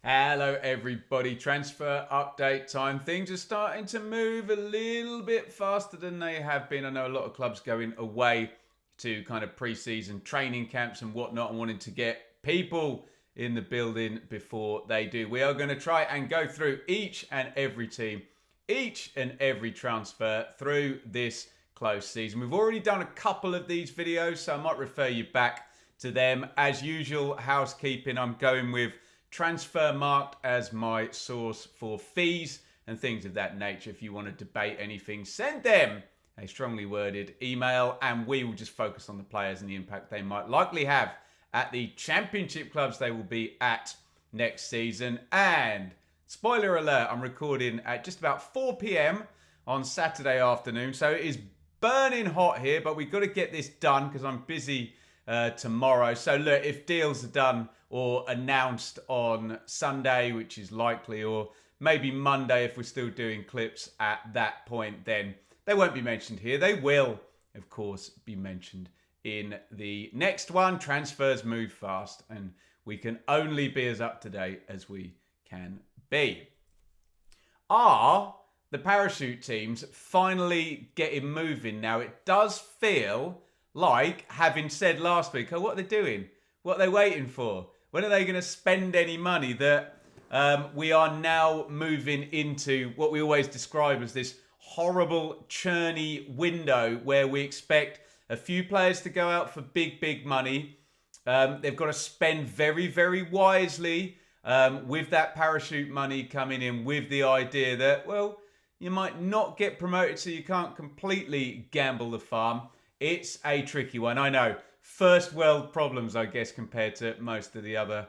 Hello everybody, transfer update time. Things are starting to move a little bit faster than they have been. I know a lot of clubs going away to kind of pre-season training camps and whatnot and wanting to get people in the building before they do. We are going to try and go through each and every team, each and every transfer through this close season. We've already done a couple of these videos, so I might refer you back to them. As usual, housekeeping, I'm going with Transfermarkt as my source for fees and things of that nature. If you want to debate anything, send them a strongly worded email and we will just focus on the players and the impact they might likely have at the championship clubs they will be at next season. And spoiler alert, I'm recording at just about 4 p.m. on Saturday afternoon, so it is burning hot here, but we've got to get this done because I'm busy tomorrow. So look, if deals are done or announced on Sunday, which is likely, or maybe Monday if we're still doing clips at that point, then they won't be mentioned here. They will, of course, be mentioned in the next one. Transfers move fast and we can only be as up to date as we can be. Are the parachute teams finally getting moving now? It does feel like, having said last week, oh, what are they doing? What are they waiting for? When are they going to spend any money? That we are now moving into what we always describe as this horrible, churny window where we expect a few players to go out for big money. They've got to spend very, very wisely with that parachute money coming in, with the idea that, well, you might not get promoted, so you can't completely gamble the farm. It's a tricky one, I know. First world problems, I guess, compared to most of the other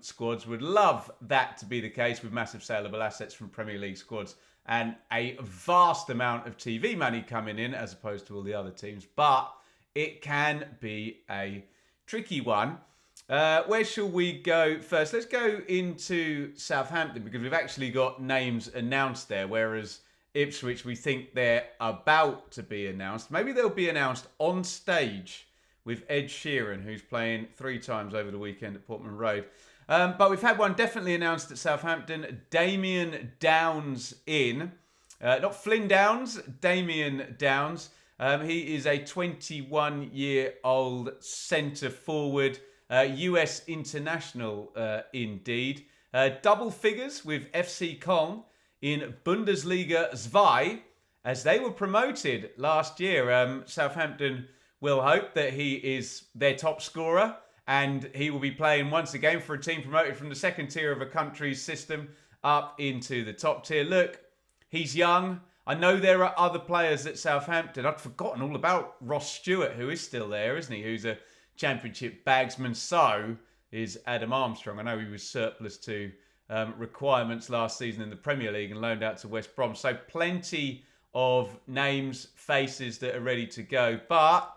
squads. Would love that to be the case with massive saleable assets from Premier League squads and a vast amount of TV money coming in as opposed to all the other teams. But it can be a tricky one. Where shall we go first? Let's go into Southampton because we've actually got names announced there, whereas Ipswich, we think they're about to be announced. Maybe they'll be announced on stage with Ed Sheeran, who's playing 3 times over the weekend at Portman Road. But we've had one definitely announced at Southampton. Damien Downs in. Not Flynn Downs, Damien Downs. He is a 21-year-old centre-forward, US international indeed. Double figures with FC Köln in Bundesliga 2, as they were promoted last year. Southampton will hope that he is their top scorer and he will be playing once again for a team promoted from the second tier of a country's system up into the top tier. Look, he's young. I know there are other players at Southampton. I'd forgotten all about Ross Stewart, who is still there, isn't he? Who's a championship bagsman. So is Adam Armstrong. I know he was surplus to requirements last season in the Premier League and loaned out to West Brom. So plenty of names, faces that are ready to go. But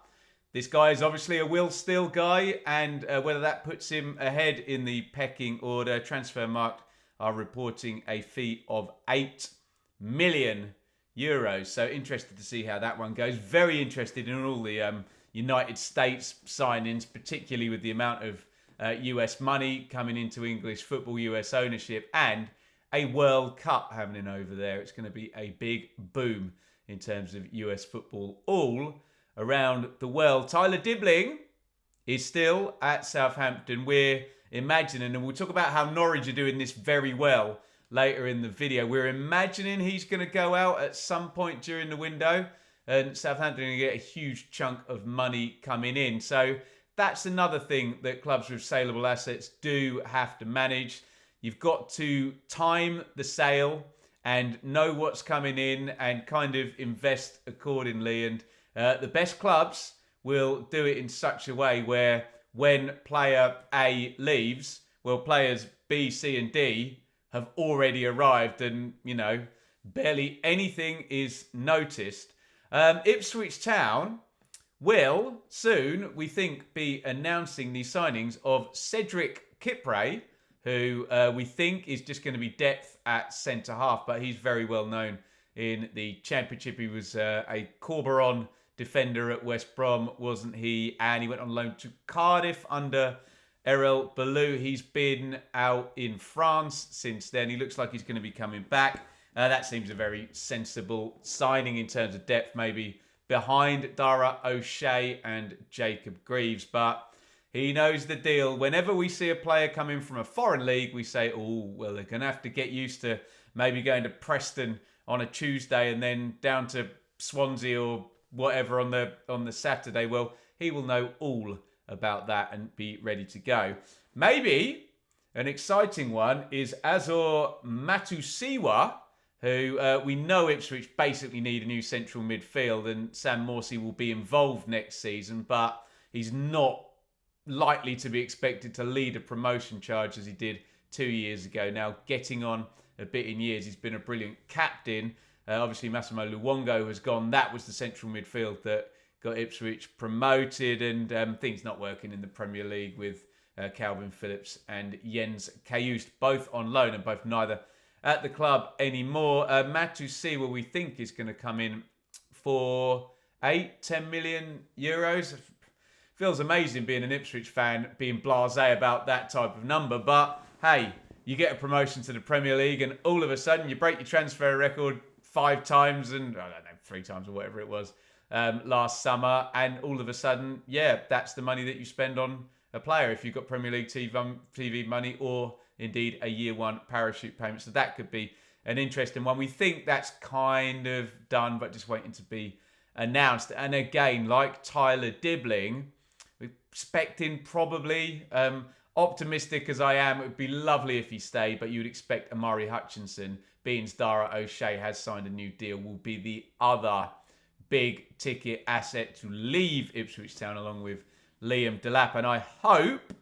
this guy is obviously a Will Still guy, and whether that puts him ahead in the pecking order, Transfermarkt are reporting a fee of €8 million. So interested to see how that one goes. Very interested in all the United States signings, particularly with the amount of US money coming into English football, US ownership, and a World Cup happening over there. It's going to be a big boom in terms of US football all around the world. Tyler Dibbling is still at Southampton. We're imagining, and we'll talk about how Norwich are doing this very well later in the video. We're imagining he's going to go out at some point during the window, and Southampton are going to get a huge chunk of money coming in. So that's another thing that clubs with saleable assets do have to manage. You've got to time the sale and know what's coming in and kind of invest accordingly. And the best clubs will do it in such a way where when player A leaves, well, players B, C, and D have already arrived and, you know, barely anything is noticed. Ipswich Town will soon, we think, be announcing the signings of Cedric Kipre, who we think is just going to be depth at centre-half, but he's very well known in the Championship. He was a Corberon defender at West Brom, wasn't he? And he went on loan to Cardiff under Errol Balou, he's been out in France since then. He looks like he's going to be coming back. That seems a very sensible signing in terms of depth, maybe behind Dara O'Shea and Jacob Greaves. But he knows the deal. Whenever we see a player coming from a foreign league, we say, oh, well, they're going to have to get used to maybe going to Preston on a Tuesday and then down to Swansea or whatever on the Saturday. Well, he will know all about that and be ready to go. Maybe an exciting one is Azor Matusiwa, who we know Ipswich basically need a new central midfield, and Sam Morsey will be involved next season, but he's not likely to be expected to lead a promotion charge as he did 2 years ago. Now, getting on a bit in years, he's been a brilliant captain. Obviously, Massimo Luongo has gone. That was the central midfield that got Ipswich promoted, and things not working in the Premier League with Calvin Phillips and Jens Kajust, both on loan and both neither at the club anymore. Matusiwa, we think, is going to come in for 10 million euros. Feels amazing being an Ipswich fan, being blasé about that type of number, but hey, you get a promotion to the Premier League and all of a sudden you break your transfer record 5 times and, I don't know, 3 times or whatever it was, last summer, and all of a sudden, yeah, that's the money that you spend on a player if you've got Premier League TV money or indeed a year 1 parachute payment. So that could be an interesting one. We think that's kind of done, but just waiting to be announced. And again, like Tyler Dibbling, we're expecting probably, optimistic as I am, it would be lovely if he stayed, but you'd expect Amari Hutchinson, being Dara O'Shea has signed a new deal, will be the other big ticket asset to leave Ipswich Town along with Liam Delap. And I hope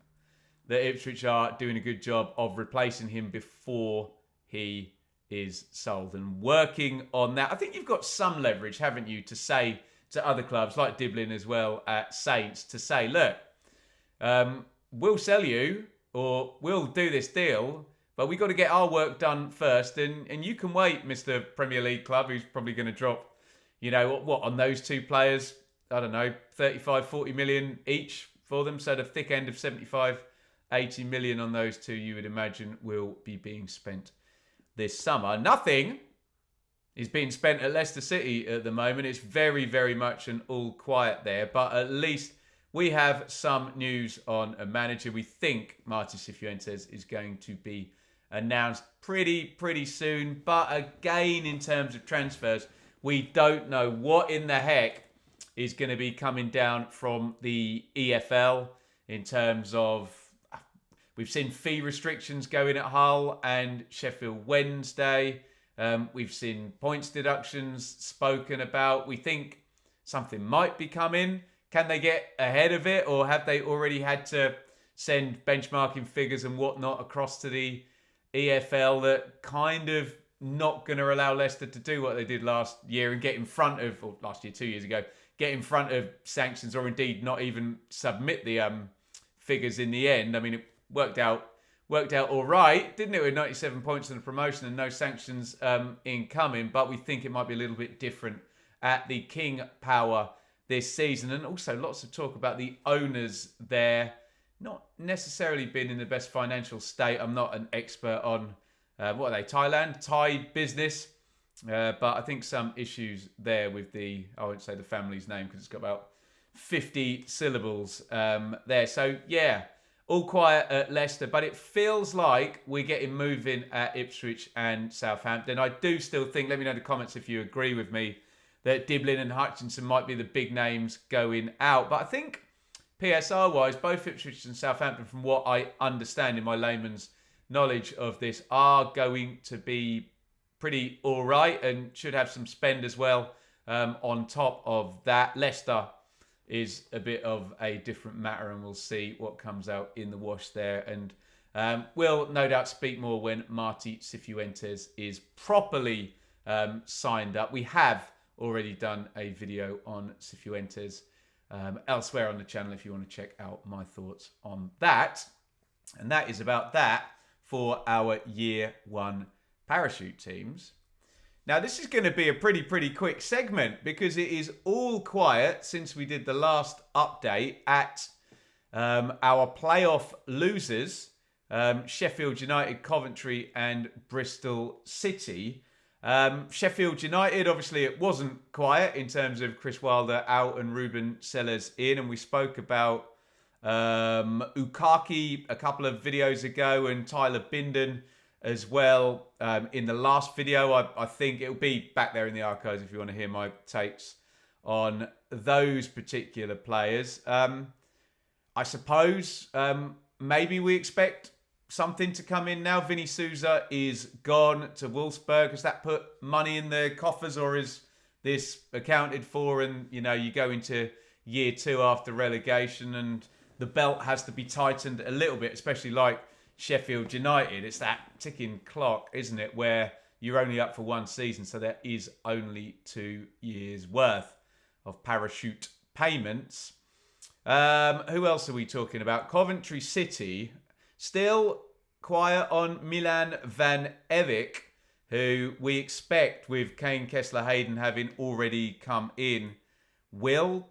that Ipswich are doing a good job of replacing him before he is sold and working on that. I think you've got some leverage, haven't you, to say to other clubs like Diblin as well at Saints to say, look, we'll sell you or we'll do this deal, but we've got to get our work done first. And you can wait, Mr. Premier League club, who's probably going to drop, what on those 2 players, I don't know, 35, 40 million each for them. So the thick end of 75, 80 million on those 2, you would imagine, will be being spent this summer. Nothing is being spent at Leicester City at the moment. It's very, very much an all quiet there, but at least we have some news on a manager. We think Martin Cifuentes is going to be announced pretty soon. But again, in terms of transfers, we don't know what in the heck is going to be coming down from the EFL in terms of, we've seen fee restrictions going at Hull and Sheffield Wednesday. We've seen points deductions spoken about. We think something might be coming. Can they get ahead of it, or have they already had to send benchmarking figures and whatnot across to the EFL that kind of not going to allow Leicester to do what they did last year and get in front of, or last year, 2 years ago, get in front of sanctions, or indeed not even submit the figures in the end? I mean, it worked out all right, didn't it, with 97 points in the promotion and no sanctions incoming, but we think it might be a little bit different at the King Power this season. And also lots of talk about the owners there not necessarily being in the best financial state. I'm not an expert on, what are they, Thai business, but I think some issues there with I won't say the family's name because it's got about 50 syllables there. So yeah, all quiet at Leicester, but it feels like we're getting moving at Ipswich and Southampton. I do still think, let me know in the comments if you agree with me, that Diblin and Hutchinson might be the big names going out. But I think PSR-wise, both Ipswich and Southampton, from what I understand in my layman's knowledge of this, are going to be pretty all right and should have some spend as well on top of that. Leicester is a bit of a different matter, and we'll see what comes out in the wash there. And we'll no doubt speak more when Marti Cifuentes is properly signed up. We have already done a video on Cifuentes elsewhere on the channel if you want to check out my thoughts on that. And that is about that for our year 1 parachute teams. Now, this is going to be a pretty quick segment because it is all quiet since we did the last update at Our playoff losers, Sheffield United, Coventry and Bristol City. Sheffield United, obviously it wasn't quiet in terms of Chris Wilder out and Ruben Sellers in, and we spoke about Ukaki a couple of videos ago and Tyler Binden as well in the last video. I think it'll be back there in the archives if you want to hear my takes on those particular players. I suppose maybe we expect something to come in now. Vinny Souza is gone to Wolfsburg. Has that put money in the coffers, or is this accounted for and, you know, you go into year 2 after relegation and the belt has to be tightened a little bit, especially like Sheffield United? It's that ticking clock, isn't it, where you're only up for 1 season, so there is only 2 years worth of parachute payments. Who else are we talking about? Coventry City, still quiet on Milan van Evik, who we expect, with Kane Kessler-Hayden having already come in, will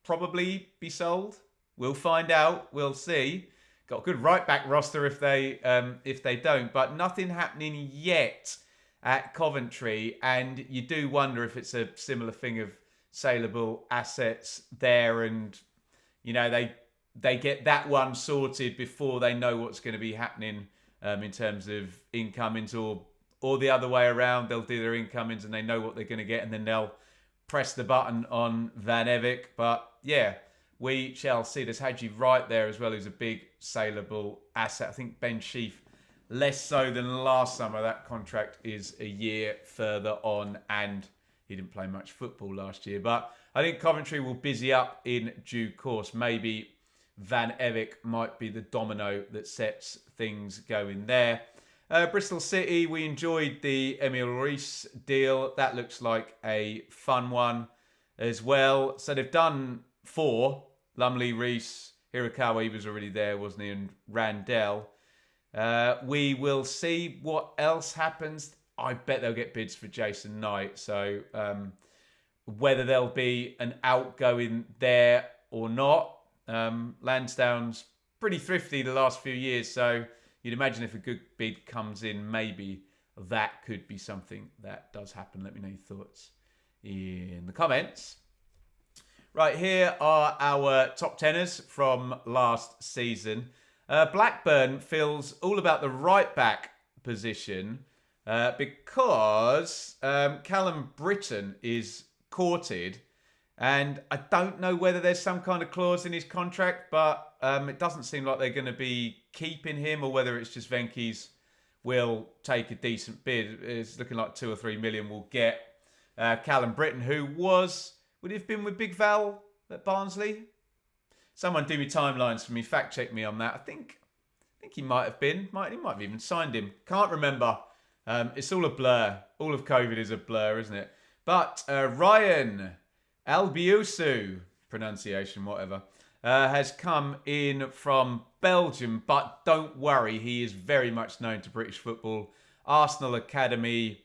probably be sold. We'll find out. We'll see. Got a good right-back roster if they don't, but nothing happening yet at Coventry, and you do wonder if it's a similar thing of saleable assets there, and you know they get that one sorted before they know what's going to be happening in terms of incomings, or the other way around. They'll do their incomings and they know what they're going to get, and then they'll press the button on Van Evik. But yeah, we shall see. There's Hadji right there as well, who's a big saleable asset. I think Ben Sheff less so than last summer. That contract is a year further on, and he didn't play much football last year. But I think Coventry will busy up in due course. Maybe Van Evik might be the domino that sets things going there. Bristol City, we enjoyed the Emil Rees deal. That looks like a fun one as well. So they've done 4. Lumley, Rees, Hirakawa, he was already there, wasn't he? And Randell. We will see what else happens. I bet they'll get bids for Jason Knight. So whether there'll be an outgoing there or not. Lansdowne's pretty thrifty the last few years, so you'd imagine if a good bid comes in, maybe that could be something that does happen. Let me know your thoughts in the comments. Right, here are our top tenors from last season. Blackburn feels all about the right back position because Callum Britton is courted, and I don't know whether there's some kind of clause in his contract, but it doesn't seem like they're going to be keeping him, or whether it's just Venky's will take a decent bid. It's looking like 2 or 3 million will get Callum Britton, who would he have been with Big Val at Barnsley? Someone do me timelines for me, fact check me on that. I think he might have been. He might have even signed him. Can't remember. It's all a blur. All of COVID is a blur, isn't it? But Ryan Albiusu, pronunciation, whatever, has come in from Belgium. But don't worry, he is very much known to British football. Arsenal Academy.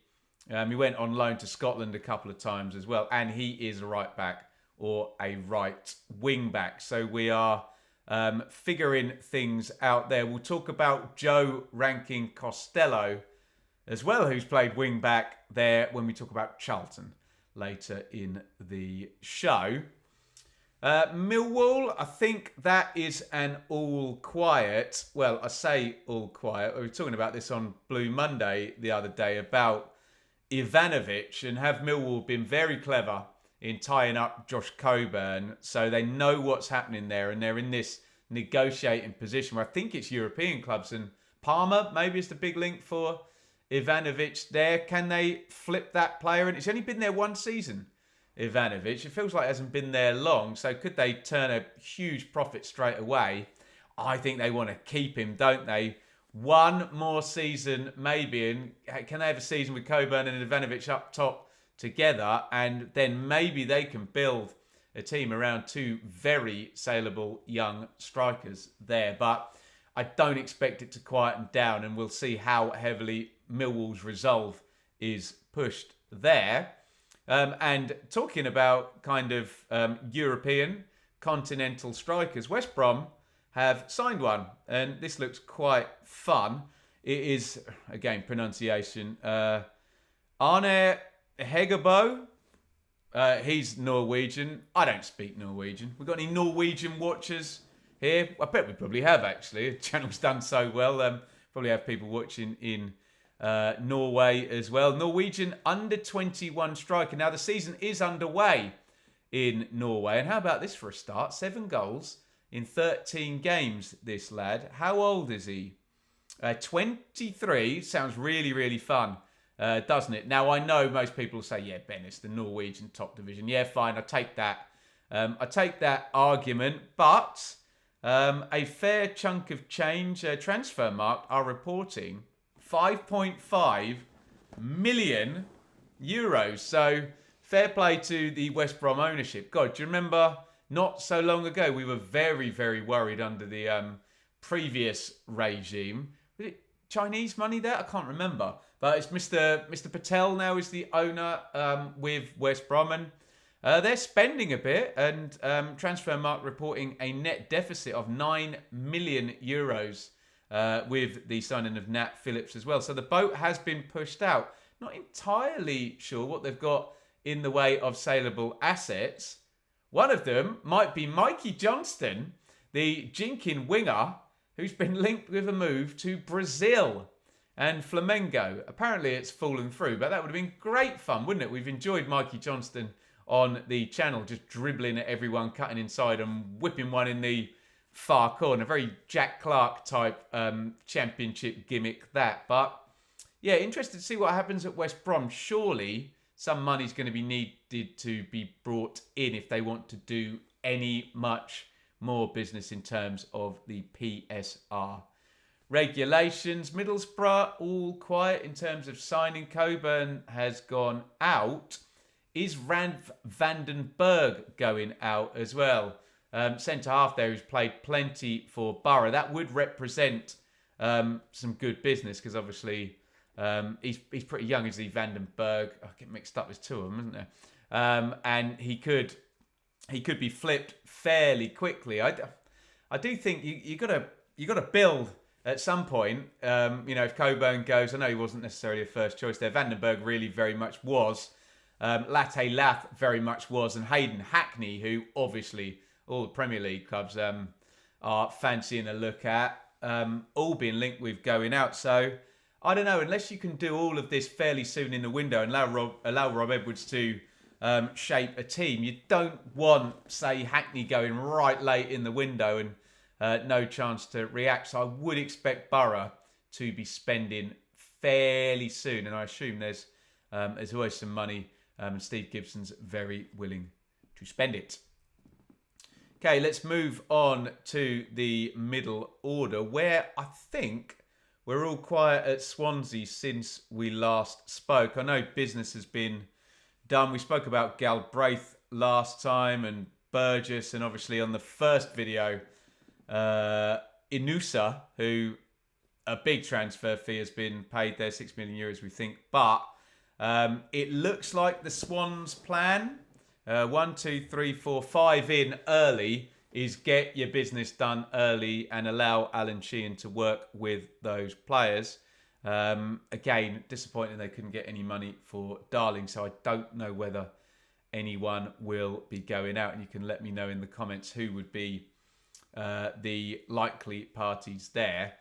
He went on loan to Scotland a couple of times as well. And he is a right back or a right wing back. So we are figuring things out there. We'll talk about Joe Rankin Costello as well, who's played wing back there when we talk about Charlton later in the show. Millwall, I think that is an all quiet. Well, I say all quiet. We were talking about this on Blue Monday the other day about Ivanovic, and have Millwall been very clever in tying up Josh Coburn, so they know what's happening there, and they're in this negotiating position where I think it's European clubs, and Parma maybe is the big link for Ivanovic there. Can they flip that player? And it's only been there 1 season, Ivanovic. It feels like it hasn't been there long. So could they turn a huge profit straight away? I think they want to keep him, don't they? 1 more season maybe. And can they have a season with Coburn and Ivanovic up top together? And then maybe they can build a team around 2 very saleable young strikers there. But I don't expect it to quieten down, and we'll see how heavily Millwall's resolve is pushed there. And talking about kind of European continental strikers, West Brom have signed one, and this looks quite fun. It is, again, pronunciation, Arne Hegebo. He's Norwegian. I don't speak Norwegian. We got any Norwegian watchers here? I bet we probably have, actually. The channel's done so well. Probably have people watching in Norway as well. Norwegian under-21 striker. Now, the season is underway in Norway. And how about this for a start? 7 goals in 13 games, this lad. How old is he? 23. Sounds really, really fun, doesn't it? Now, I know most people say, yeah, Ben, it's the Norwegian top division. Yeah, fine, I take that. I take that argument. But a fair chunk of change, Transfermarkt are reporting 5.5 million euros. So fair play to the West Brom ownership. God, do you remember not so long ago we were very, very worried under the previous regime? Was it Chinese money there? I can't remember. But it's Mr. Patel now is the owner with West Brom. And they're spending a bit, and Transfermarkt reporting a net deficit of 9 million euros with the signing of Nat Phillips as well. So the boat has been pushed out. Not entirely sure what they've got in the way of saleable assets. One of them might be Mikey Johnston, the Jinkin winger, who's been linked with a move to Brazil and Flamengo. Apparently it's fallen through, but that would have been great fun, wouldn't it? We've enjoyed Mikey Johnston on the channel, just dribbling at everyone, cutting inside and whipping one in the far corner. Very Jack Clark type championship gimmick, that. But yeah, interested to see what happens at West Brom. Surely some money's going to be needed to be brought in if they want to do any much more business in terms of the PSR regulations. Middlesbrough all quiet in terms of signing. Coburn has gone out. Is Rand Vandenberg going out as well? Centre half there who's played plenty for Boro. That would represent some good business because obviously he's pretty young, isn't he, Vandenberg? I get mixed up with 2 of them, isn't there? And he could be flipped fairly quickly. I do think you got to build at some point. If Coburn goes, I know he wasn't necessarily a first choice there. Vandenberg really very much was. Latte Lath very much was, and Hayden Hackney, who obviously all the Premier League clubs are fancying a look at, all being linked with going out. So I don't know, unless you can do all of this fairly soon in the window and allow Rob Edwards to shape a team, you don't want, say, Hackney going right late in the window and no chance to react. So I would expect Boro to be spending fairly soon, and I assume there's always some money. And Steve Gibson's very willing to spend it. Okay, let's move on to the middle order, where I think we're all quiet at Swansea since we last spoke. I know business has been done. We spoke about Galbraith last time and Burgess, and obviously on the first video, Inusa, who a big transfer fee has been paid there, 6 million euros, we think, but it looks like the Swans' plan, 1, 2, 3, 4, 5 in early, is get your business done early and allow Alan Sheehan to work with those players. Again, disappointing they couldn't get any money for Darling, so I don't know whether anyone will be going out, and you can let me know in the comments who would be the likely parties there.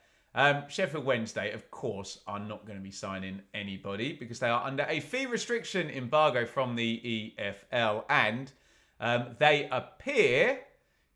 Sheffield Wednesday, of course, are not going to be signing anybody because they are under a fee restriction embargo from the EFL, and they appear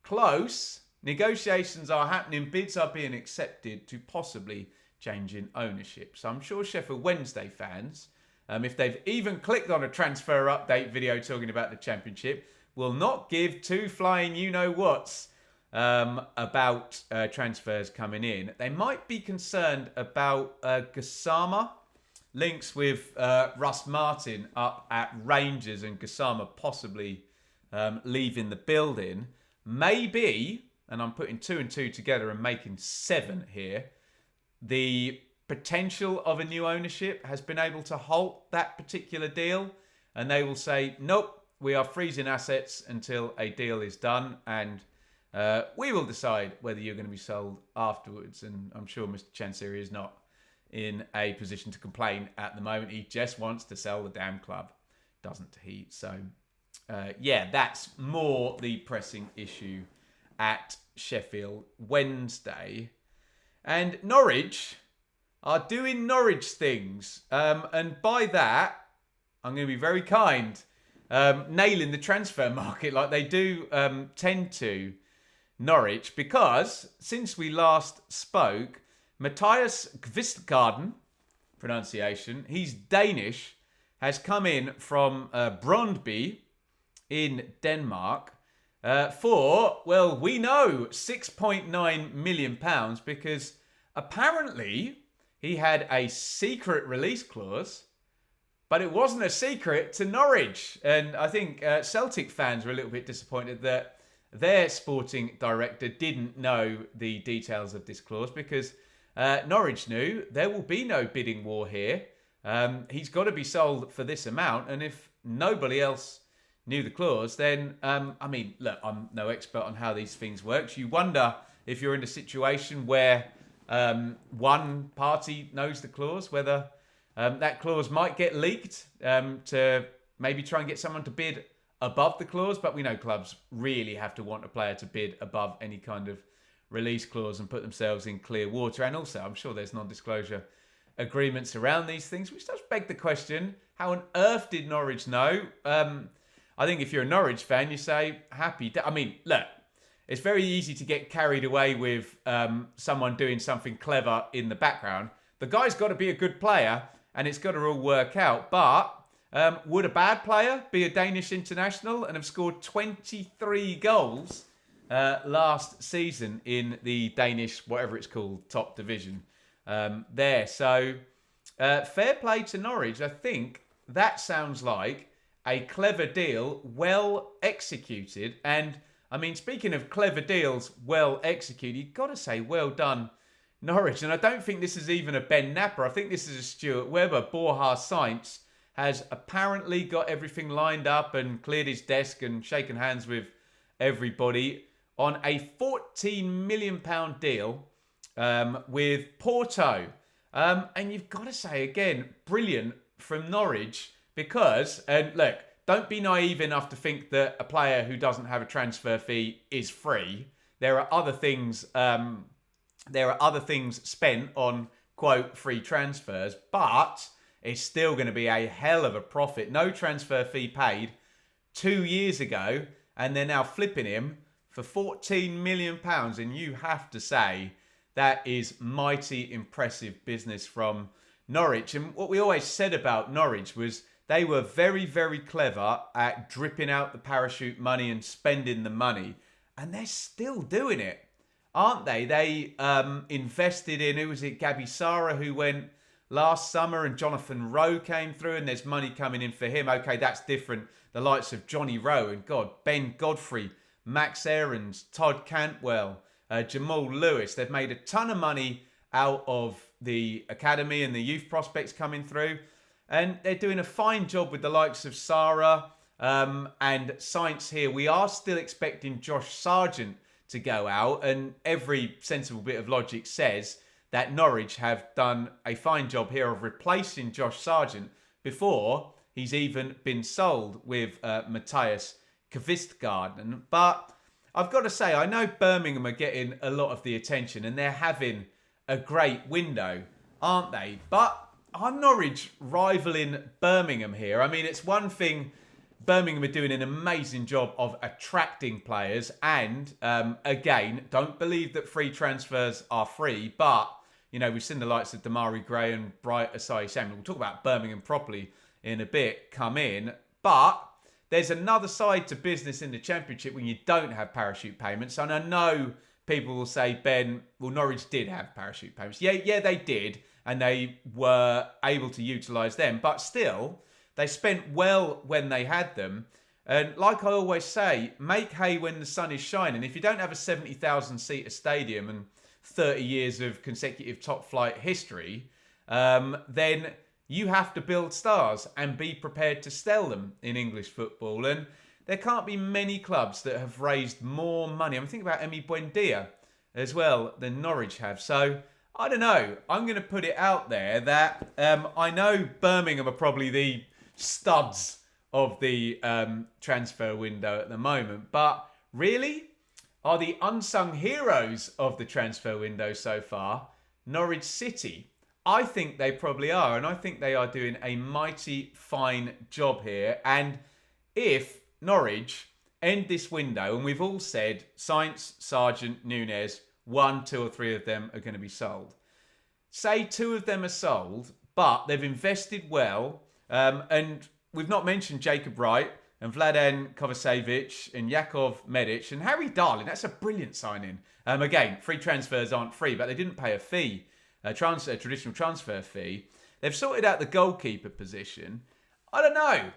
close. Negotiations are happening. Bids are being accepted to possibly changing ownership. So I'm sure Sheffield Wednesday fans, if they've even clicked on a transfer update video talking about the Championship, will not give 2 flying you-know-whats about transfers coming in. They might be concerned about Gassama. Links with Russ Martin up at Rangers and Gassama possibly leaving the building. Maybe, and I'm putting 2 and 2 together and making 7 here, the potential of a new ownership has been able to halt that particular deal, and they will say, nope, we are freezing assets until a deal is done, and We will decide whether you're going to be sold afterwards. And I'm sure Mr. Chansiri is not in a position to complain at the moment. He just wants to sell the damn club, doesn't he? So, that's more the pressing issue at Sheffield Wednesday. And Norwich are doing Norwich things. And by that, I'm going to be very kind. Nailing the transfer market like they do tend to, Norwich, because since we last spoke, Matthias Kvistgaarden, pronunciation, he's Danish, has come in from Brøndby in Denmark for, well, we know, £6.9 million because apparently he had a secret release clause, but it wasn't a secret to Norwich. And I think Celtic fans were a little bit disappointed that their sporting director didn't know the details of this clause because Norwich knew there will be no bidding war here. He's got to be sold for this amount. And if nobody else knew the clause, then, look, I'm no expert on how these things work. You wonder if you're in a situation where one party knows the clause, whether that clause might get leaked to maybe try and get someone to bid above the clause. But we know clubs really have to want a player to bid above any kind of release clause and put themselves in clear water. And also, I'm sure there's non-disclosure agreements around these things, which does beg the question, how on earth did Norwich know? I think if you're a Norwich fan, you say, look, it's very easy to get carried away with someone doing something clever in the background. The guy's got to be a good player and it's got to all work out. But would a bad player be a Danish international and have scored 23 goals last season in the Danish, whatever it's called, top division there? So fair play to Norwich. I think that sounds like a clever deal, well executed. And I mean, speaking of clever deals, well executed, you've got to say well done, Norwich. And I don't think this is even a Ben Napper. I think this is a Stuart Webber. Borja Sainz has apparently got everything lined up and cleared his desk and shaken hands with everybody on a £14 million deal with Porto. And you've got to say, again, brilliant from Norwich because, and look, don't be naive enough to think that a player who doesn't have a transfer fee is free. There are other things. There are other things spent on, quote, free transfers, but it's still going to be a hell of a profit. No transfer fee paid 2 years ago, and they're now flipping him for £14 million. And you have to say that is mighty impressive business from Norwich. And what we always said about Norwich was they were very, very clever at dripping out the parachute money and spending the money. And they're still doing it, aren't they? They invested in, who was it, Gabi Sara, who went last summer, and Jonathan Rowe came through, and there's money coming in for him. Okay, that's different. The likes of Johnny Rowe and, God, Ben Godfrey, Max Aarons, Todd Cantwell, Jamal Lewis. They've made a ton of money out of the academy and the youth prospects coming through. And they're doing a fine job with the likes of Sarah and Sainz here. We are still expecting Josh Sargent to go out. And every sensible bit of logic says that Norwich have done a fine job here of replacing Josh Sargent before he's even been sold with Matthias Kvistgaarden. But I've got to say, I know Birmingham are getting a lot of the attention and they're having a great window, aren't they? But are Norwich rivaling Birmingham here? I mean, it's one thing, Birmingham are doing an amazing job of attracting players. And again, don't believe that free transfers are free. But, you know, we've seen the likes of Damari Gray and Bright Asai Samuel. We'll talk about Birmingham properly in a bit, come in. But there's another side to business in the Championship when you don't have parachute payments. And I know people will say, Ben, well, Norwich did have parachute payments. Yeah, they did. And they were able to utilise them. But still, they spent well when they had them. And like I always say, make hay when the sun is shining. If you don't have a 70,000-seater stadium and 30 years of consecutive top-flight history, then you have to build stars and be prepared to sell them in English football. And there can't be many clubs that have raised more money. I'm thinking about Emi Buendia as well than Norwich have. So I don't know. I'm going to put it out there that I know Birmingham are probably the studs of the transfer window at the moment. But really, are the unsung heroes of the transfer window so far Norwich City? I think they probably are. And I think they are doing a mighty fine job here. And if Norwich end this window, and we've all said Sainz, Sargent, Nunes, 1, 2 or 3 of them are going to be sold. Say 2 of them are sold, but they've invested well. And we've not mentioned Jacob Wright and Vladan Kovacevic and Jakov Medic and Harry Darling. That's a brilliant signing. Again, free transfers aren't free, but they didn't pay a fee, a traditional transfer fee. They've sorted out the goalkeeper position. I don't know.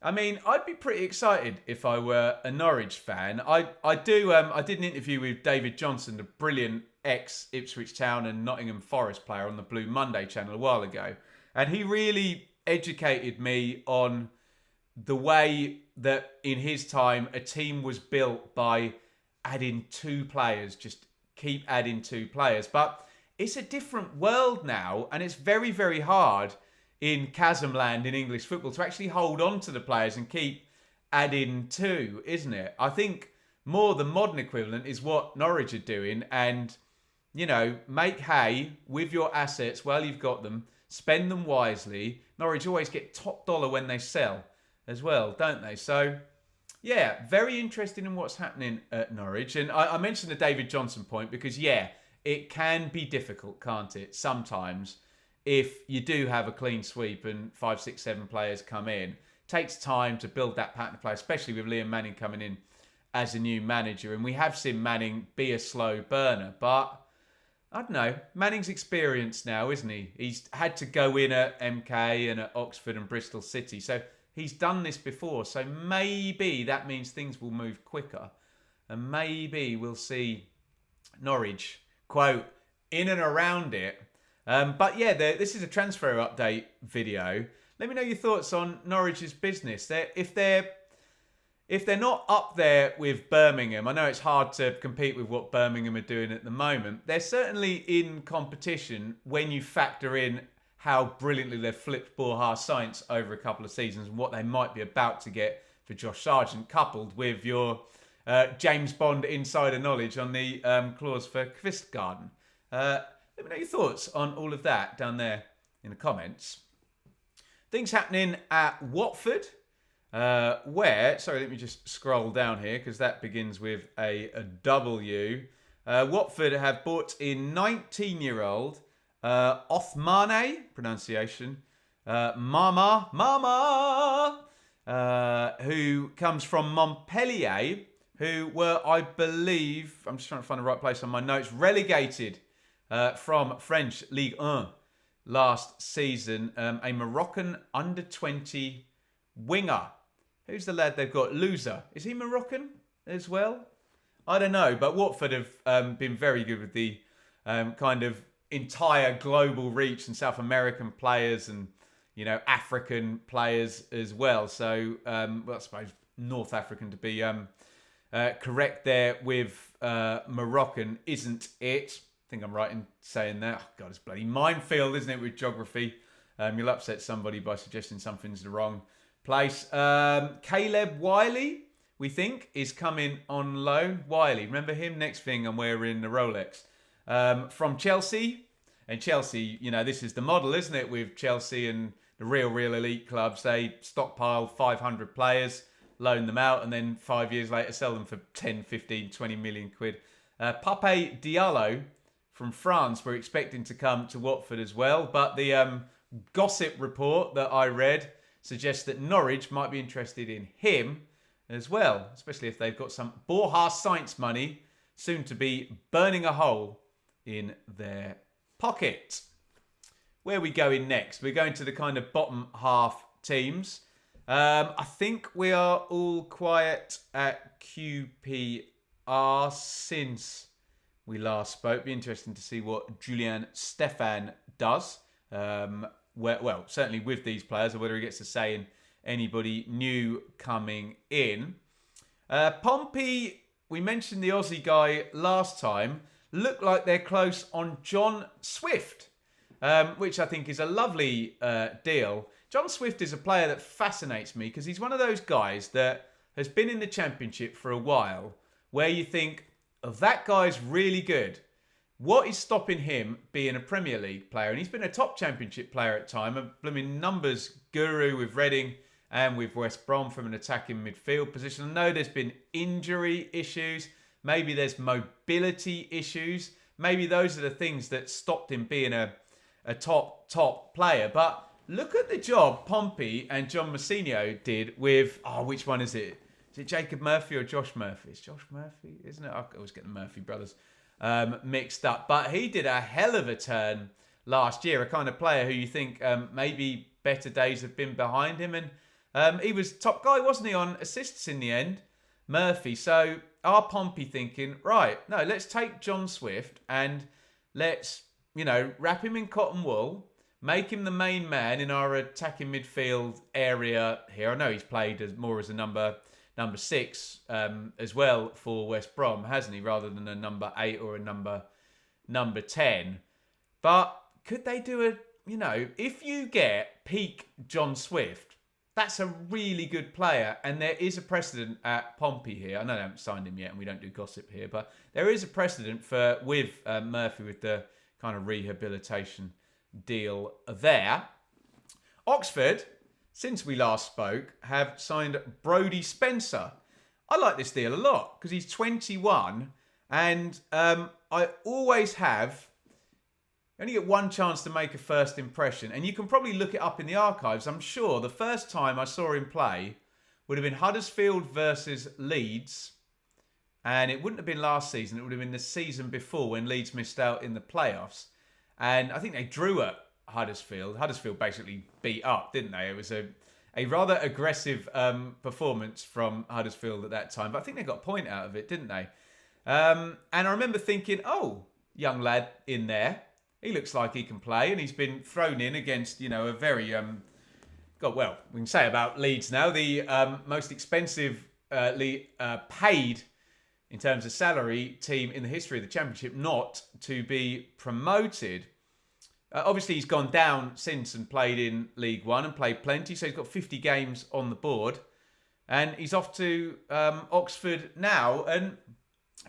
I mean, I'd be pretty excited if I were a Norwich fan. I did an interview with David Johnson, the brilliant ex-Ipswich Town and Nottingham Forest player on the Blue Monday channel a while ago. And he really educated me on the way that in his time a team was built by adding 2 players, just keep adding 2 players. But it's a different world now, and it's very, very hard in Chasmland in English football to actually hold on to the players and keep adding 2, isn't it? I think more the modern equivalent is what Norwich are doing, and, you know, make hay with your assets while you've got them, spend them wisely. Norwich always get top dollar when they sell as well, don't they? So, yeah, very interested in what's happening at Norwich. And I mentioned the David Johnson point because, yeah, it can be difficult, can't it, sometimes, if you do have a clean sweep and 5, 6, 7 players come in. It takes time to build that pattern of play, especially with Liam Manning coming in as a new manager. And we have seen Manning be a slow burner, but I don't know. Manning's experienced now, isn't he? He's had to go in at MK and at Oxford and Bristol City. So he's done this before. So maybe that means things will move quicker. And maybe we'll see Norwich, quote, in and around it. But yeah, this is a transfer update video. Let me know your thoughts on Norwich's business. If they're not up there with Birmingham, I know it's hard to compete with what Birmingham are doing at the moment. They're certainly in competition when you factor in how brilliantly they've flipped Borja Sainz over a couple of seasons and what they might be about to get for Josh Sargent, coupled with your James Bond insider knowledge on the clause for Kvistgarden. Let me know your thoughts on all of that down there in the comments. Things happening at Watford, where, sorry, let me just scroll down here because that begins with a W. Watford have bought in 19-year-old Othmane, pronunciation, Mama, who comes from Montpellier, who were, I believe, I'm just trying to find the right place on my notes, relegated from French Ligue 1 last season. A Moroccan under-20 winger. Who's the lad they've got? Loser. Is he Moroccan as well? I don't know, but Watford have been very good with the kind of entire global reach and South American players and, you know, African players as well. So, well, I suppose North African to be correct there with Moroccan, isn't it? I think I'm right in saying that. Oh, God, it's bloody minefield, isn't it, with geography? You'll upset somebody by suggesting something's the wrong place. Caleb Wiley, we think, is coming on loan. Wiley, remember him? Next thing I'm wearing the Rolex. From Chelsea. And Chelsea, you know, this is the model, isn't it, with Chelsea and the real elite clubs. They stockpile 500 players, loan them out, and then 5 years later sell them for 10, 15, 20 million quid. Pape Diallo from France, we're expecting to come to Watford as well. But the gossip report that I read suggests that Norwich might be interested in him as well, especially if they've got some Borja Sainz money soon to be burning a hole in their pocket. Where are we going next? We're going to the kind of bottom half teams. I think we are all quiet at QPR since we last spoke. Be interesting to see what Julian Stefan does. Well, certainly with these players, or whether he gets a say in anybody new coming in. Pompey, we mentioned the Aussie guy last time, look like they're close on John Swift, which I think is a lovely deal. John Swift is a player that fascinates me because he's one of those guys that has been in the Championship for a while where you think, oh, that guy's really good. What is stopping him being a Premier League player? And he's been a top Championship player at time, a blooming numbers guru with Reading and with West Brom from an attacking midfield position. I know there's been injury issues. Maybe there's mobility issues. Maybe those are the things that stopped him being a top player. But look at the job Pompey and John Mousinho did with, which one is it? Is it Jacob Murphy or Josh Murphy? It's Josh Murphy, isn't it? I always get the Murphy brothers mixed up. But he did a hell of a turn last year. A kind of player who you think maybe better days have been behind him. And he was top guy, wasn't he, on assists in the end, Murphy. So are Pompey thinking, right, no, let's take John Swift and let's, wrap him in cotton wool, make him the main man in our attacking midfield area here. I know he's played more as a number 6 as well for West Brom, hasn't he, rather than a number 8 or a number 10. But could they do if you get peak John Swift, that's a really good player, and there is a precedent at Pompey here. I know they haven't signed him yet, and we don't do gossip here, but there is a precedent with Murphy with the kind of rehabilitation deal there. Oxford, since we last spoke, have signed Brodie Spencer. I like this deal a lot because he's 21, and I always have. You only get one chance to make a first impression, and you can probably look it up in the archives. I'm sure the first time I saw him play would have been Huddersfield versus Leeds, and it wouldn't have been last season. It would have been the season before when Leeds missed out in the playoffs, and I think they drew at Huddersfield. Huddersfield basically beat up, didn't they? It was a rather aggressive performance from Huddersfield at that time, but I think they got a point out of it, didn't they? And I remember thinking, oh, young lad in there. He looks like he can play, and he's been thrown in against, a very, we can say about Leeds now, the most expensive paid in terms of salary team in the history of the Championship not to be promoted. Obviously, he's gone down since and played in League One and played plenty, so he's got 50 games on the board, and he's off to Oxford now, and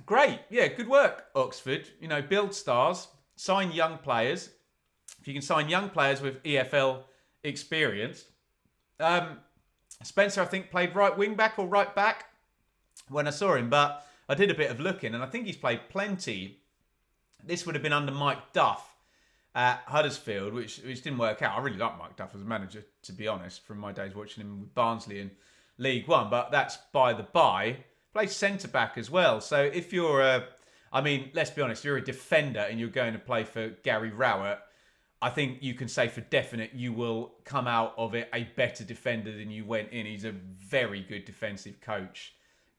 great, yeah, good work, Oxford. Build stars. Sign young players. If you can sign young players with EFL experience. Spencer, I think, played right wing back or right back when I saw him, but I did a bit of looking, and I think he's played plenty. This would have been under Mike Duff at Huddersfield, which didn't work out. I really like Mike Duff as a manager, to be honest, from my days watching him with Barnsley in League One, but that's by the by. Plays centre back as well. So if you're let's be honest, you're a defender and you're going to play for Gary Rowett, I think you can say for definite you will come out of it a better defender than you went in. He's a very good defensive coach,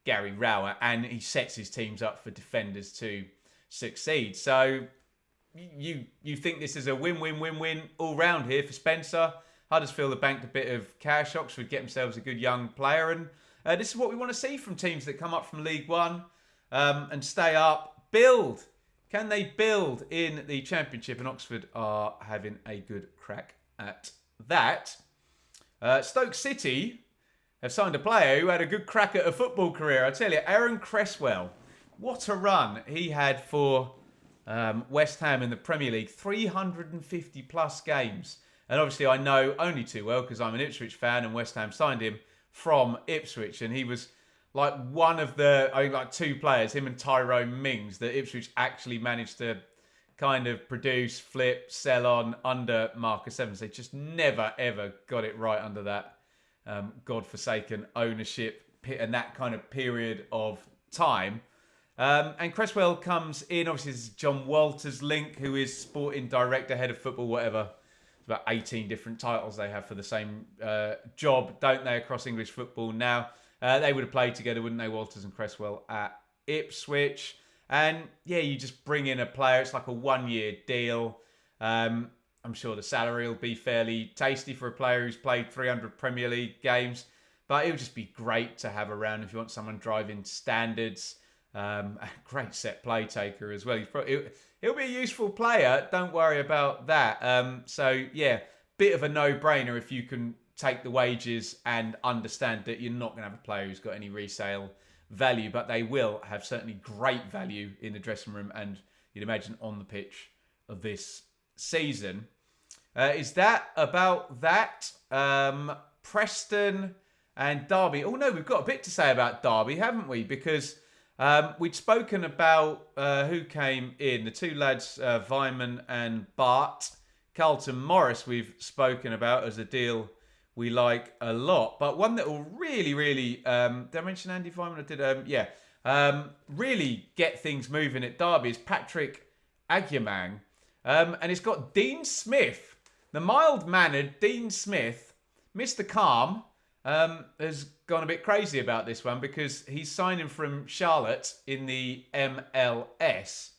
Gary Rowett, and he sets his teams up for defenders to succeed. So you think this is a win-win-win-win all round here for Spencer. Huddersfield have banked a bit of cash. Oxford get themselves a good young player, and this is what we want to see from teams that come up from League One and stay up. Build. Can they build in the Championship? And Oxford are having a good crack at that. Stoke City have signed a player who had a good crack at a football career. I tell you, Aaron Cresswell. What a run he had for West Ham in the Premier League. 350 plus games. And obviously I know only too well because I'm an Ipswich fan and West Ham signed him from Ipswich. And he was like one of the, two players, him and Tyrone Mings, that Ipswich actually managed to kind of produce, flip, sell on under Marcus Evans. They just never, ever got it right under that godforsaken ownership and that kind of period of time. And Cresswell comes in, obviously this is John Walters' link, who is sporting director, head of football, whatever. It's about 18 different titles they have for the same job, don't they, across English football now. They would have played together, wouldn't they, Walters and Cresswell at Ipswich. And yeah, you just bring in a player. It's like a 1-year deal. I'm sure the salary will be fairly tasty for a player who's played 300 Premier League games. But it'll just be great to have around if you want someone driving standards. A great set play taker as well. He'll be a useful player. Don't worry about that. So, yeah, bit of a no-brainer if you can take the wages and understand that you're not going to have a player who's got any resale value. But they will have certainly great value in the dressing room and you'd imagine on the pitch of this season. Is that about that? Preston and Derby. Oh, no, we've got a bit to say about Derby, haven't we? Because we'd spoken about who came in. The two lads, Vyman and Bart. Carlton Morris we've spoken about as a deal we like a lot. But one that will really, really... did I mention Andy Vyman? I did, really get things moving at Derby is Patrick Agyemang. And it's got Dean Smith, the mild-mannered Dean Smith, Mr. Calm, has gone a bit crazy about this one because he's signing from Charlotte in the MLS.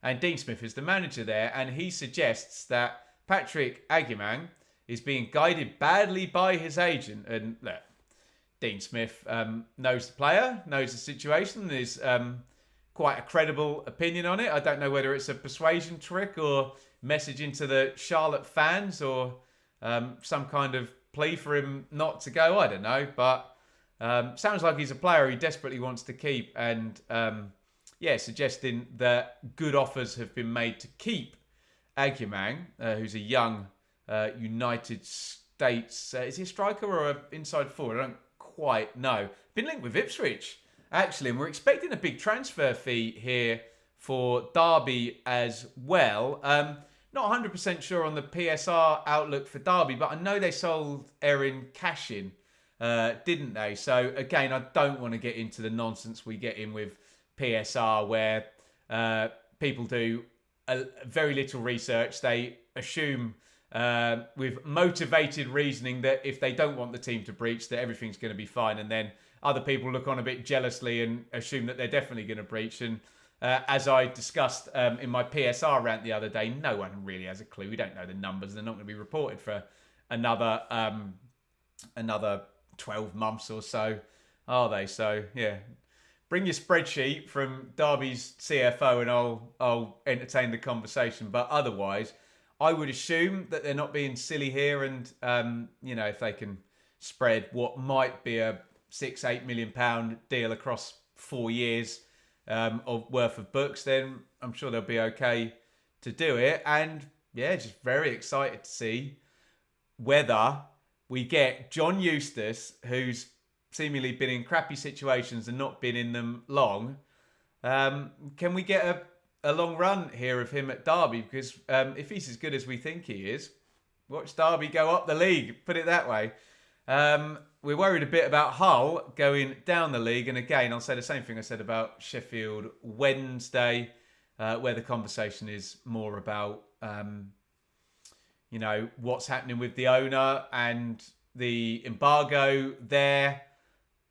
And Dean Smith is the manager there. And he suggests that Patrick Agyemang is being guided badly by his agent. And look, Dean Smith knows the player, knows the situation, is quite a credible opinion on it. I don't know whether it's a persuasion trick or message into the Charlotte fans or some kind of plea for him not to go. I don't know, but sounds like he's a player he desperately wants to keep. And suggesting that good offers have been made to keep Agyemang, who's a young United States. Is he a striker or an inside forward? I don't quite know. Been linked with Ipswich, actually, and we're expecting a big transfer fee here for Derby as well. Not 100% sure on the PSR outlook for Derby, but I know they sold Erin Cashin, didn't they? So, again, I don't want to get into the nonsense we get in with PSR where people do very little research. They assume with motivated reasoning that if they don't want the team to breach, that everything's going to be fine. And then other people look on a bit jealously and assume that they're definitely going to breach. And as I discussed in my PSR rant the other day, no one really has a clue. We don't know the numbers. They're not going to be reported for another 12 months or so, are they? So, yeah. Bring your spreadsheet from Derby's CFO and I'll entertain the conversation. But otherwise, I would assume that they're not being silly here. And, if they can spread what might be a £6-8 million deal across 4 years of worth of books, then I'm sure they'll be okay to do it. And, just very excited to see whether we get John Eustace, who's seemingly been in crappy situations and not been in them long. Can we get a long run here of him at Derby? Because if he's as good as we think he is, watch Derby go up the league, put it that way. We're worried a bit about Hull going down the league. And again, I'll say the same thing I said about Sheffield Wednesday, where the conversation is more about, what's happening with the owner, and the embargo there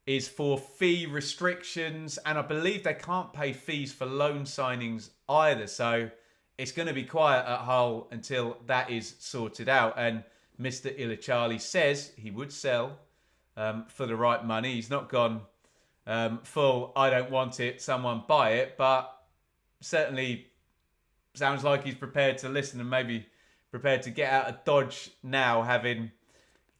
is for fee restrictions. And I believe they can't pay fees for loan signings either. So it's going to be quiet at Hull until that is sorted out. And Mr. Ilachali says he would sell for the right money. He's not gone full, I don't want it, someone buy it. But certainly sounds like he's prepared to listen and maybe prepared to get out of Dodge now, having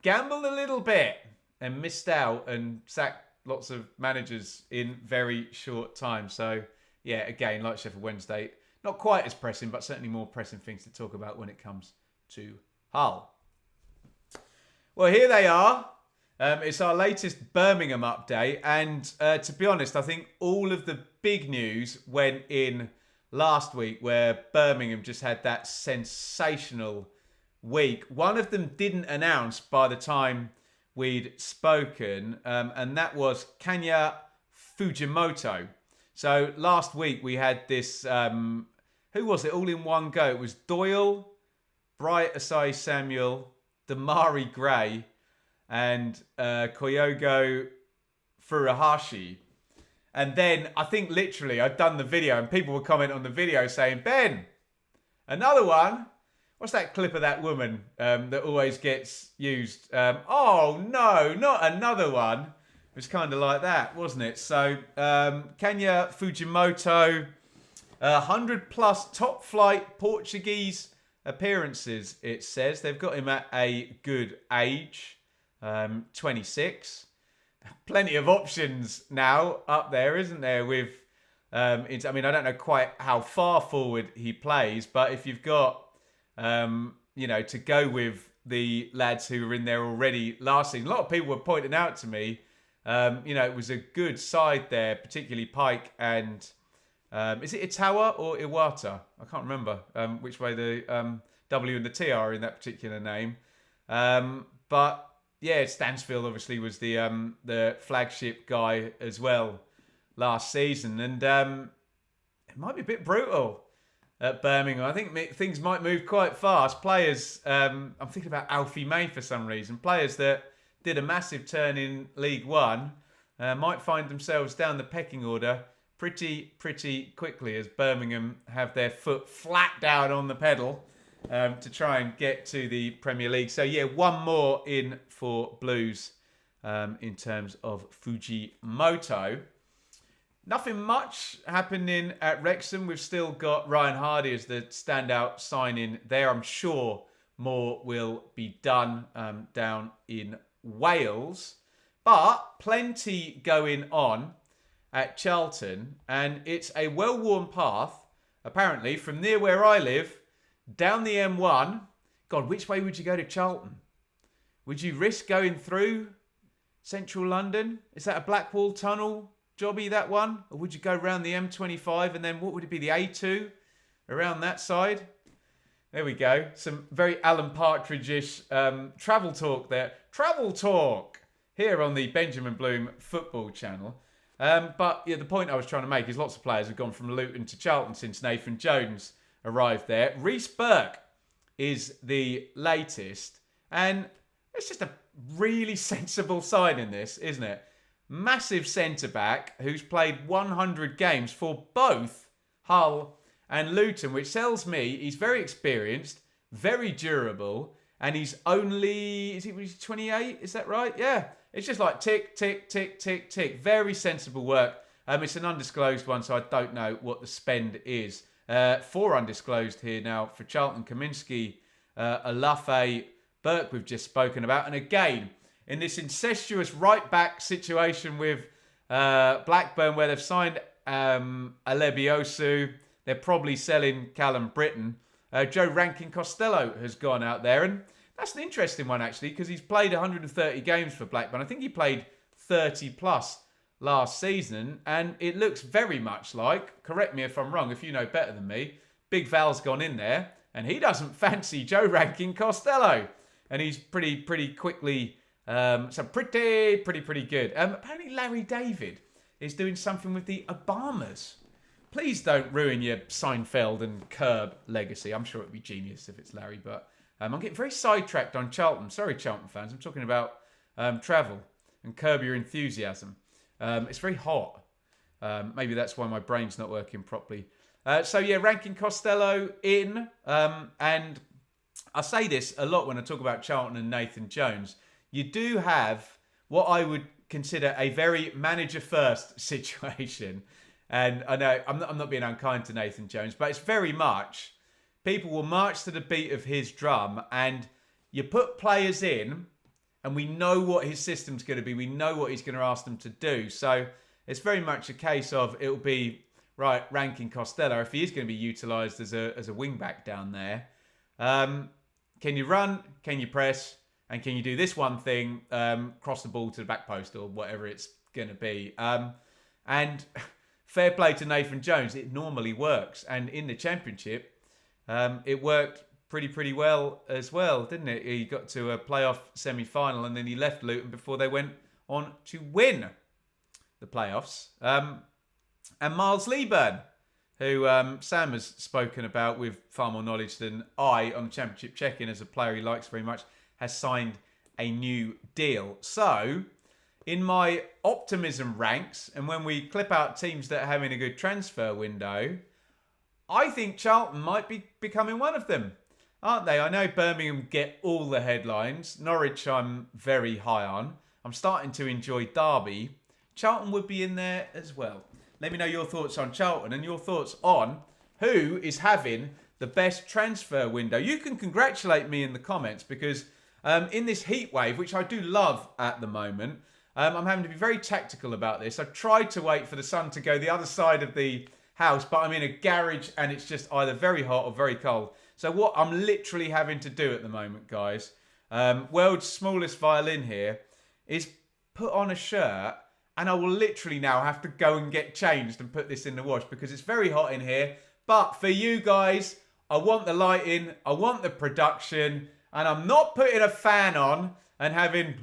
gambled a little bit and missed out and sacked lots of managers in very short time. So, again, like Sheffield Wednesday, not quite as pressing, but certainly more pressing things to talk about when it comes to Hull. Well, here they are. It's our latest Birmingham update. And to be honest, I think all of the big news went in last week, where Birmingham just had that sensational week. One of them didn't announce by the time we'd spoken, and that was Kanya Fujimoto. So last week we had this, who was it, all in one go? It was Doyle, Bright Asai Samuel, Damari Gray, and Koyogo Furuhashi. And then I think literally I'd done the video and people would comment on the video saying, Ben, another one. what's that clip of that woman that always gets used? Oh no, not another one. It was kind of like that, wasn't it? So Kenya Fujimoto, 100 plus top flight Portuguese appearances. It says they've got him at a good age, 26. Plenty of options now up there, isn't there? With I don't know quite how far forward he plays, but if you've got to go with the lads who were in there already last season, a lot of people were pointing out to me, it was a good side there, particularly Pike and is it Itawa or Iwata? I can't remember which way the W and the T are in that particular name, but. Yeah, Stansfield obviously was the flagship guy as well last season, and it might be a bit brutal at Birmingham. I think things might move quite fast. Players, I'm thinking about Alfie May for some reason. Players that did a massive turn in League One might find themselves down the pecking order pretty quickly as Birmingham have their foot flat down on the pedal. To try and get to the Premier League. So yeah, one more in for Blues in terms of Fujimoto. Nothing much happening at Wrexham. We've still got Ryan Hardy as the standout signing there. I'm sure more will be done down in Wales. But plenty going on at Charlton. And it's a well-worn path, apparently, from near where I live down the M1. God, which way would you go to Charlton? Would you risk going through central London? Is that a Blackwall tunnel jobby, that one? Or would you go around the M25 and then what would it be, the A2? Around that side? There we go. Some very Alan Partridge-ish travel talk there. Travel talk! Here on the Benjamin Bloom football channel. But yeah, the point I was trying to make is lots of players have gone from Luton to Charlton since Nathan Jones arrived there. Reece Burke is the latest, and it's just a really sensible sign in this, isn't it? Massive centre-back who's played 100 games for both Hull and Luton, which tells me he's very experienced, very durable, and he's only, he's 28, is that right? Yeah, it's just like tick, tick, tick, tick, tick. Very sensible work. It's an undisclosed one, so I don't know what the spend is. 4 undisclosed here now for Charlton. Kaminsky, Alafe, Burke we've just spoken about. And again, in this incestuous right-back situation with Blackburn where they've signed Alebiosu, they're probably selling Callum Britton. Joe Rankin-Costello has gone out there. And that's an interesting one, actually, because he's played 130 games for Blackburn. I think he played 30 plus last season, and it looks very much like, correct me if I'm wrong, if you know better than me, Big Val's gone in there, and he doesn't fancy Joe Rankin-Costello, and he's pretty quickly, pretty good. Apparently Larry David is doing something with the Obamas. Please don't ruin your Seinfeld and Curb legacy. I'm sure it'd be genius if it's Larry, but I'm getting very sidetracked on Charlton. Sorry, Charlton fans. I'm talking about travel and Curb Your Enthusiasm. It's very hot. Maybe that's why my brain's not working properly. So yeah, Rankin-Costello in. And I say this a lot when I talk about Charlton and Nathan Jones. You do have what I would consider a very manager-first situation. And I know I'm not being unkind to Nathan Jones, but it's very much people will march to the beat of his drum, and you put players in, and we know what his system's going to be. We know what he's going to ask them to do. So it's very much a case of it'll be, right, Rankin-Costello, if he is going to be utilised as a wing-back down there, can you run, can you press, and can you do this one thing, cross the ball to the back post or whatever it's going to be. And fair play to Nathan Jones, it normally works. And in the Championship, it worked pretty well as well, didn't it? He got to a playoff semi-final and then he left Luton before they went on to win the playoffs. And Miles Leaburn, who Sam has spoken about with far more knowledge than I on the Championship check-in as a player he likes very much, has signed a new deal. So, in my optimism ranks, and when we clip out teams that are having a good transfer window, I think Charlton might be becoming one of them. aren't they? I know Birmingham get all the headlines. Norwich I'm very high on. I'm starting to enjoy Derby. Charlton would be in there as well. Let me know your thoughts on Charlton and your thoughts on who is having the best transfer window. You can congratulate me in the comments because in this heat wave, which I do love at the moment, I'm having to be very tactical about this. I've tried to wait for the sun to go the other side of the house, but I'm in a garage and it's just either very hot or very cold. So what I'm literally having to do at the moment, guys, world's smallest violin here, is put on a shirt, and I will literally now have to go and get changed and put this in the wash because it's very hot in here. But for you guys, I want the lighting, I want the production, and I'm not putting a fan on and having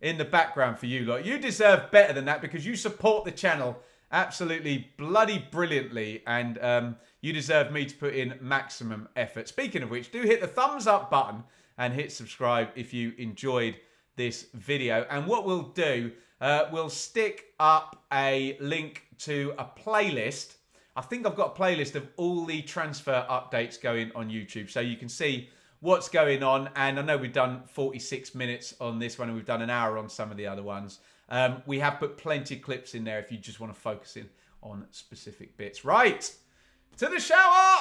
in the background for you lot. You deserve better than that because you support the channel absolutely bloody brilliantly, and you deserve me to put in maximum effort. Speaking of which, do hit the thumbs up button and hit subscribe if you enjoyed this video. And what we'll do, we'll stick up a link to a playlist. I think I've got a playlist of all the transfer updates going on YouTube, so you can see what's going on. And I know we've done 46 minutes on this one, and we've done an hour on some of the other ones. We have put plenty of clips in there if you just want to focus in on specific bits. Right, to the shower!